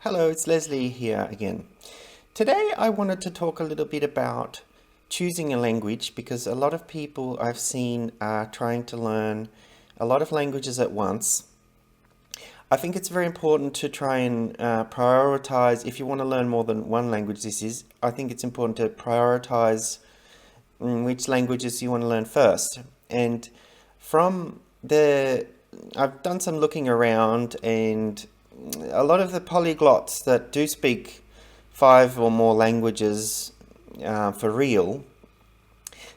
Hello, it's Leslie here again. Today I wanted to talk a little bit about choosing a language because a lot of people I've seen are trying to learn a lot of languages at once. I think it's very important to try and prioritize. If you want to learn more than one language, I think it's important to prioritize which languages you want to learn first. And from the, I've done some looking around, and a lot of the polyglots that do speak five or more languages for real,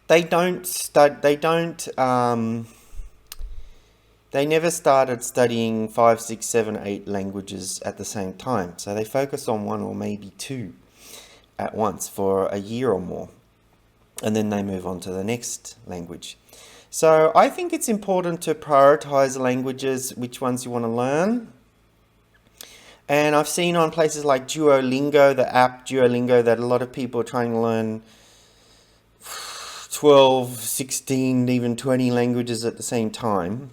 they never started studying five, six, seven, eight languages at the same time. So they focus on one or maybe two at once for a year or more, and then they move on to the next language. So I think it's important to prioritize languages, which ones you want to learn. And I've seen on places like Duolingo, the app Duolingo, that a lot of people are trying to learn 12, 16, even 20 languages at the same time.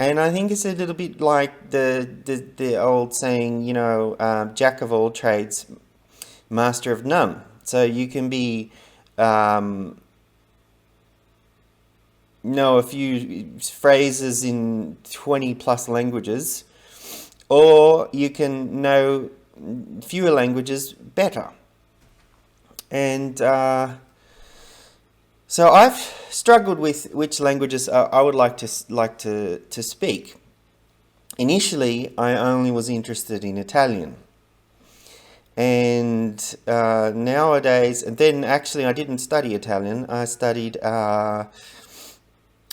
And I think it's a little bit like the old saying, jack of all trades, master of none. So you can be know a few phrases in 20 plus languages, or you can know fewer languages better. And so I've struggled with which languages I would like to speak. Initially, I only was interested in Italian. And nowadays, and then actually I didn't study Italian, I studied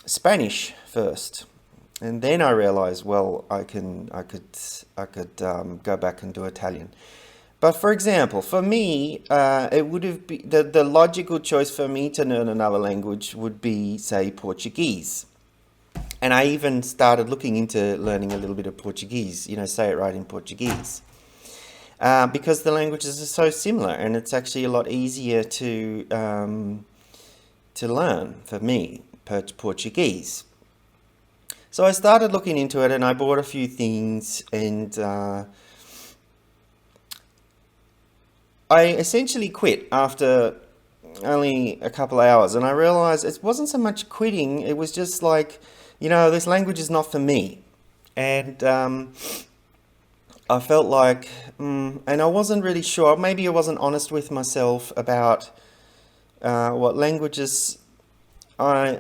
Spanish first. And then I realized, well, I could go back and do Italian. But for example, for me, it would have been the logical choice for me to learn another language would be, say, Portuguese. And I even started looking into learning a little bit of Portuguese, say it right in Portuguese. Because the languages are so similar, and it's actually a lot easier to learn for me, Portuguese. So I started looking into it, and I bought a few things, and I essentially quit after only a couple of hours. And I realized it wasn't so much quitting, it was just like, this language is not for me. And I felt like, and I wasn't really sure, maybe I wasn't honest with myself about what languages I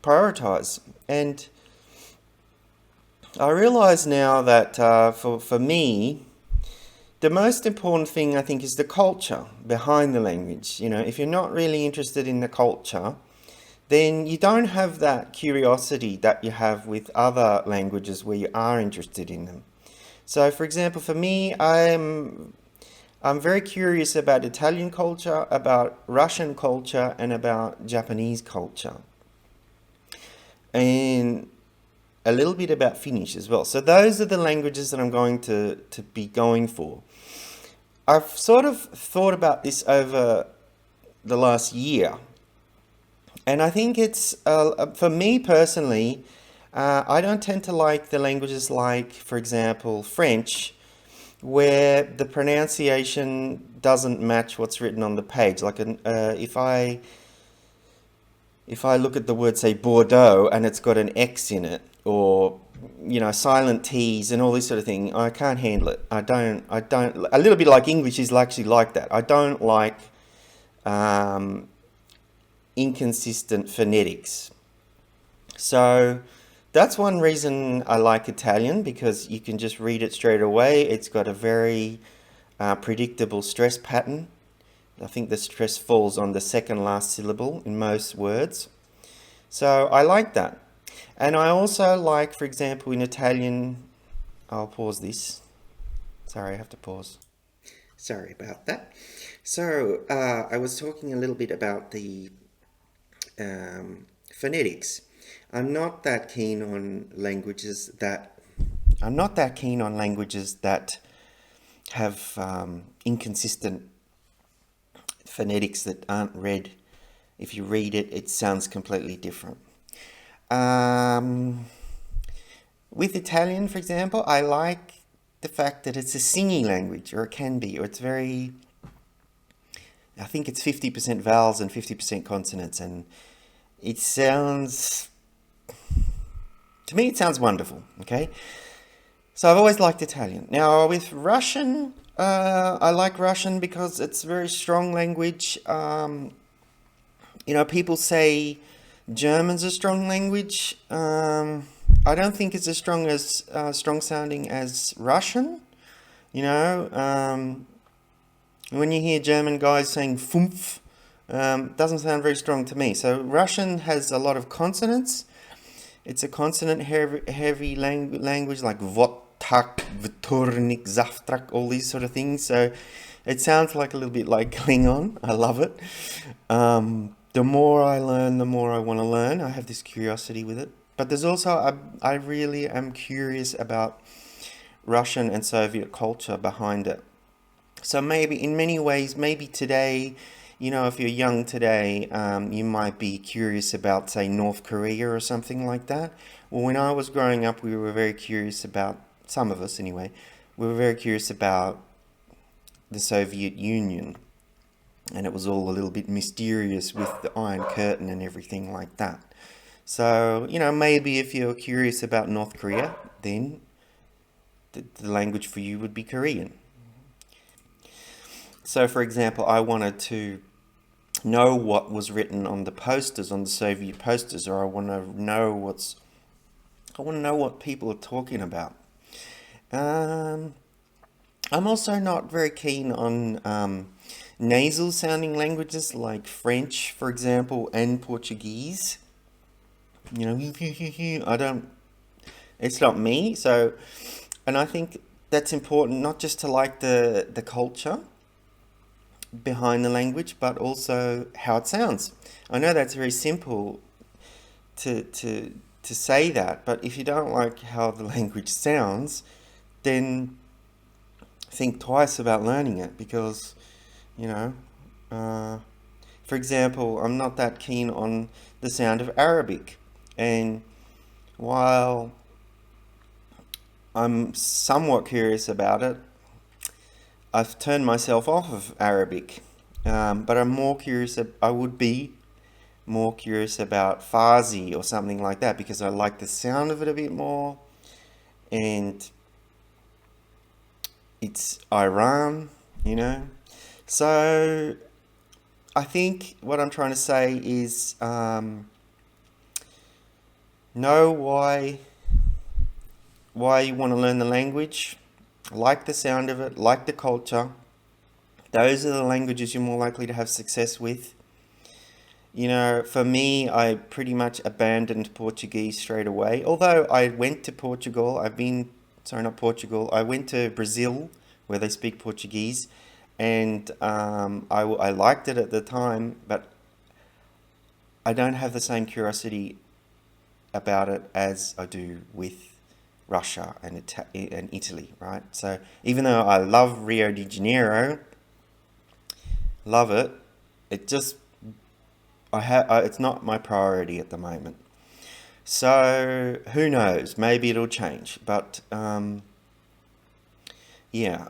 prioritize. And I realize now that for me, the most important thing I think is the culture behind the language. If you're not really interested in the culture, then you don't have that curiosity that you have with other languages where you are interested in them. So for example, for me, I'm very curious about Italian culture, about Russian culture, and about Japanese culture. And a little bit about Finnish as well. So those are the languages that I'm going to be going for. I've sort of thought about this over the last year. And I think it's, for me personally, I don't tend to like the languages like, for example, French, where the pronunciation doesn't match what's written on the page. Like if I look at the word, say, Bordeaux, and it's got an X in it, or, silent T's and all this sort of thing, I can't handle it. I don't, a little bit like English is actually like that. I don't like inconsistent phonetics. So that's one reason I like Italian, because you can just read it straight away. It's got a very predictable stress pattern. I think the stress falls on the second last syllable in most words. So I like that. And I also like, for example, in Italian, I'll pause this. Sorry, I have to pause. Sorry about that. So I was talking a little bit about the phonetics. I'm not that keen on languages that have inconsistent phonetics that aren't read. If you read it, it sounds completely different. With Italian, for example, I like the fact that it's a singy language, or it can be, or it's very, I think it's 50% vowels and 50% consonants, and it sounds, to me, it sounds wonderful, okay? So I've always liked Italian. Now, with Russian, I like Russian because it's a very strong language. People say German's a strong language. I don't think it's as strong sounding as Russian. You know, when you hear German guys saying "fumpf," doesn't sound very strong to me. So Russian has a lot of consonants. It's a consonant-heavy language like vot, tak, vtornik, zavtrak, all these sort of things. So it sounds like a little bit like Klingon. I love it. The more I learn, the more I want to learn. I have this curiosity with it. But there's also, I really am curious about Russian and Soviet culture behind it. So maybe, in many ways, maybe today, if you're young today, you might be curious about, say, North Korea or something like that. Well, when I was growing up, we were very curious about, some of us anyway, we were very curious about the Soviet Union. And it was all a little bit mysterious with the Iron Curtain and everything like that. So, maybe if you're curious about North Korea, then the language for you would be Korean. So, for example, I wanted to know what was written on the posters, on the Soviet posters, or I want to know what people are talking about. I'm also not very keen on nasal sounding languages like French, for example, and Portuguese. I don't, it's not me. So, and I think that's important, not just to like the culture behind the language, but also how it sounds. I know that's very simple to say that, but if you don't like how the language sounds, then think twice about learning it because, for example, I'm not that keen on the sound of Arabic. And while I'm somewhat curious about it, I've turned myself off of Arabic. But I would be more curious about Farsi or something like that because I like the sound of it a bit more. And it's Iran, So I think what I'm trying to say is know why you want to learn the language, like the sound of it, like the culture. Those are the languages you're more likely to have success with. For me, I pretty much abandoned Portuguese straight away. Although I went to Portugal, I went to Brazil where they speak Portuguese, and I liked it at the time, but I don't have the same curiosity about it as I do with Russia and Italy, right? So even though I love Rio de Janeiro, love it, it just it's not my priority at the moment. So who knows? Maybe it'll change. But yeah.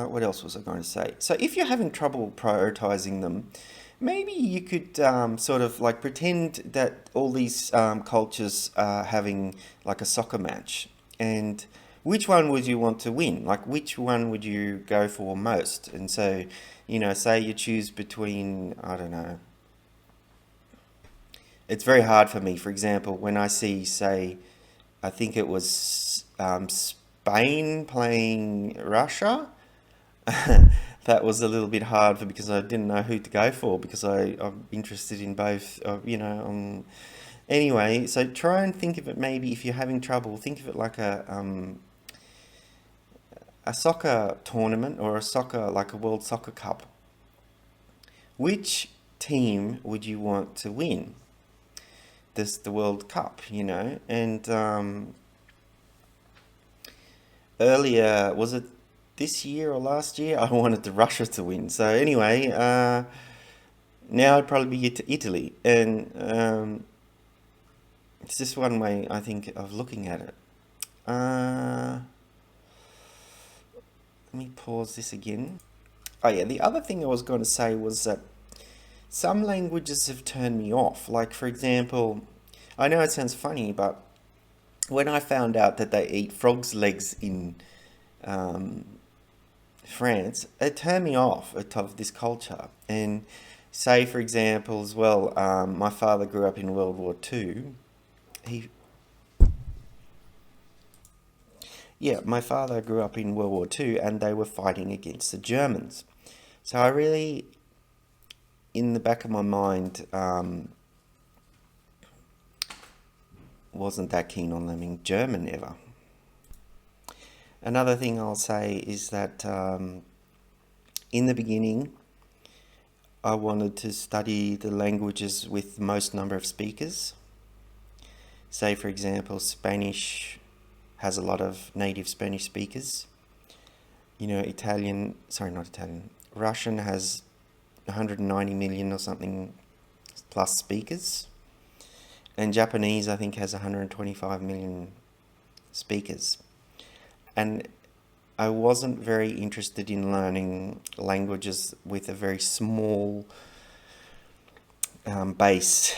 What else was I going to say? So if you're having trouble prioritizing them, maybe you could sort of like pretend that all these cultures are having like a soccer match, and which one would you want to win? Like which one would you go for most? And so, say you choose between, I don't know. It's very hard for me. For example, when I see, say, I think it was Spain playing Russia. That was a little bit hard because I didn't know who to go for because I'm interested in both. Anyway, so try and think of it. Maybe if you're having trouble, think of it like a soccer tournament or like a World Soccer Cup. Which team would you want to win the World Cup? And earlier, was it this year or last year? I wanted the Russia to win. So anyway, now it'd probably be Italy, and it's just one way I think of looking at it. let me pause this again. Oh yeah, the other thing I was going to say was that some languages have turned me off. Like, for example, I know it sounds funny, but when I found out that they eat frogs' legs in um, France, it turned me off of this culture. And say, for example, as well, my father grew up in World War Two. He, yeah, my father grew up in World War Two, and they were fighting against the Germans. So I really, in the back of my mind, wasn't that keen on learning German ever. Another thing I'll say is that in the beginning, I wanted to study the languages with the most number of speakers. Say, for example, Spanish has a lot of native Spanish speakers. You know, not Italian, Russian has 190 million or something plus speakers. And Japanese, I think, has 125 million speakers. And I wasn't very interested in learning languages with a very small base,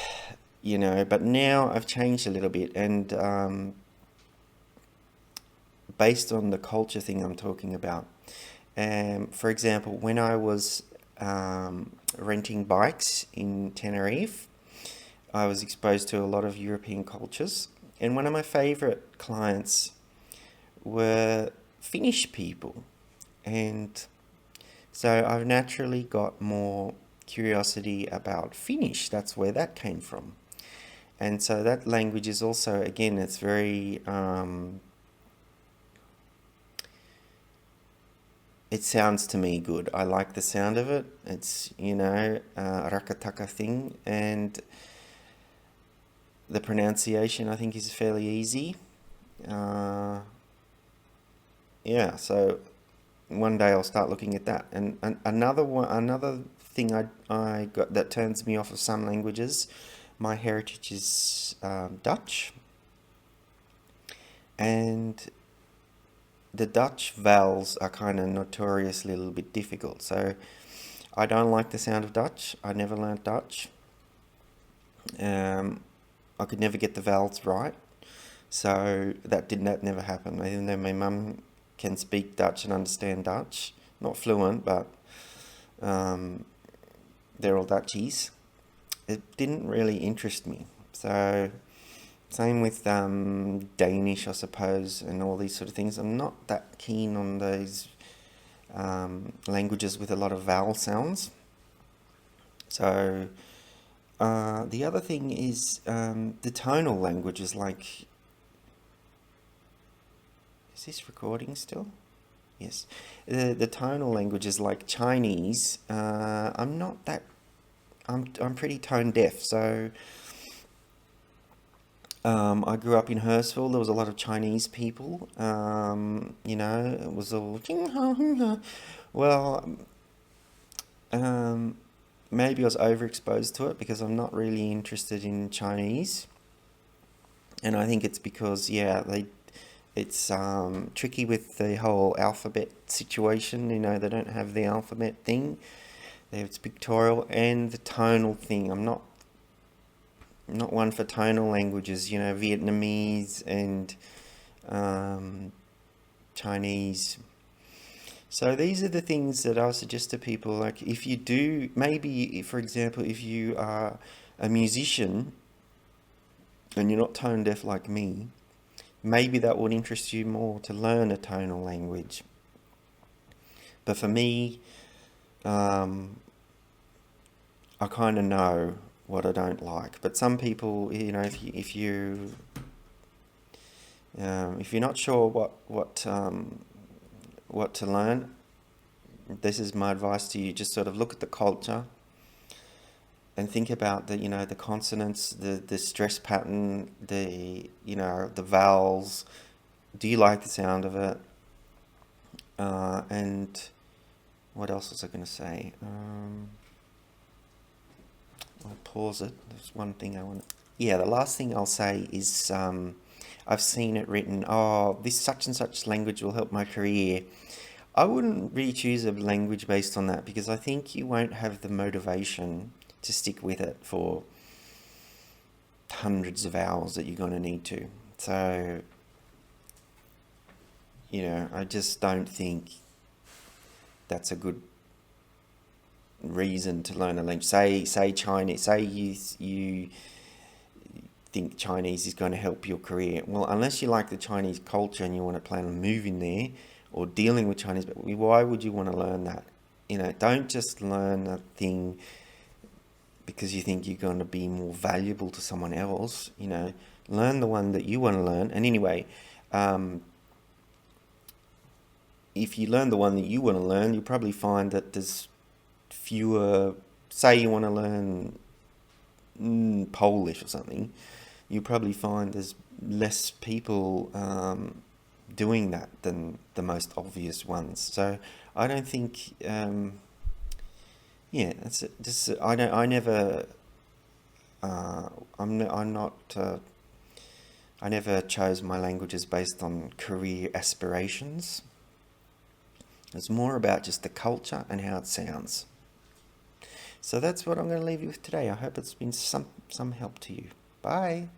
you know, but now I've changed a little bit, and based on the culture thing I'm talking about. For example, when I was renting bikes in Tenerife, I was exposed to a lot of European cultures, and one of my favorite clients were Finnish people. And so I've naturally got more curiosity about Finnish. That's where that came from. And so that language is also, again, it's very, it sounds to me good. I like the sound of it. It's, you know, rakataka thing. And the pronunciation, I think, is fairly easy. Yeah, so one day I'll start looking at that. And another thing I got that turns me off of some languages, my heritage is Dutch, and the Dutch vowels are kind of notoriously a little bit difficult. So I don't like the sound of Dutch. I never learnt Dutch. I could never get the vowels right. So that never happened. Even though my mum can speak Dutch and understand Dutch, not fluent, but they're all Dutchies. It didn't really interest me. So same with Danish, I suppose, and all these sort of things. I'm not that keen on those languages with a lot of vowel sounds. So the other thing is the tonal languages, like, is this recording still? Yes. The tonal languages like Chinese, I'm not that, I'm pretty tone deaf. So I grew up in Hurstville. There was a lot of Chinese people. You know, it was all well, maybe I was overexposed to it because I'm not really interested in Chinese, and I think it's because, yeah, it's tricky with the whole alphabet situation. You know, they don't have the alphabet thing. It's pictorial, and the tonal thing. I'm not one for tonal languages. You know, Vietnamese and Chinese. So these are the things that I'll suggest to people. Like, if you do, maybe, for example, if you are a musician and you're not tone deaf like me, maybe that would interest you more to learn a tonal language. But for me, I kind of know what I don't like. But some people, you know, if you're not sure what to learn, this is my advice to you. Just sort of look at the culture and think about the, you know, the consonants, the stress pattern, the vowels. Do you like the sound of it? And what else was I going to say? I'll pause it. There's one thing I want. Yeah, the last thing I'll say is I've seen it written. Oh, this such and such language will help my career. I wouldn't really choose a language based on that because I think you won't have the motivation to stick with it for hundreds of hours that you're going to need to. So, I just don't think that's a good reason to learn a language. Say Chinese. Say you think Chinese is going to help your career. Well, unless you like the Chinese culture and you want to plan on moving there or dealing with Chinese, but why would you want to learn that? Don't just learn a thing because you think you're going to be more valuable to someone else. Learn the one that you want to learn. And anyway, um, if you learn the one that you want to learn, you'll probably find that there's fewer. Say you want to learn Polish or something, you probably find there's less people doing that than the most obvious ones. So I don't think, yeah, that's it. Just I don't. I never. I'm not. I never chose my languages based on career aspirations. It's more about just the culture and how it sounds. So that's what I'm going to leave you with today. I hope it's been some help to you. Bye.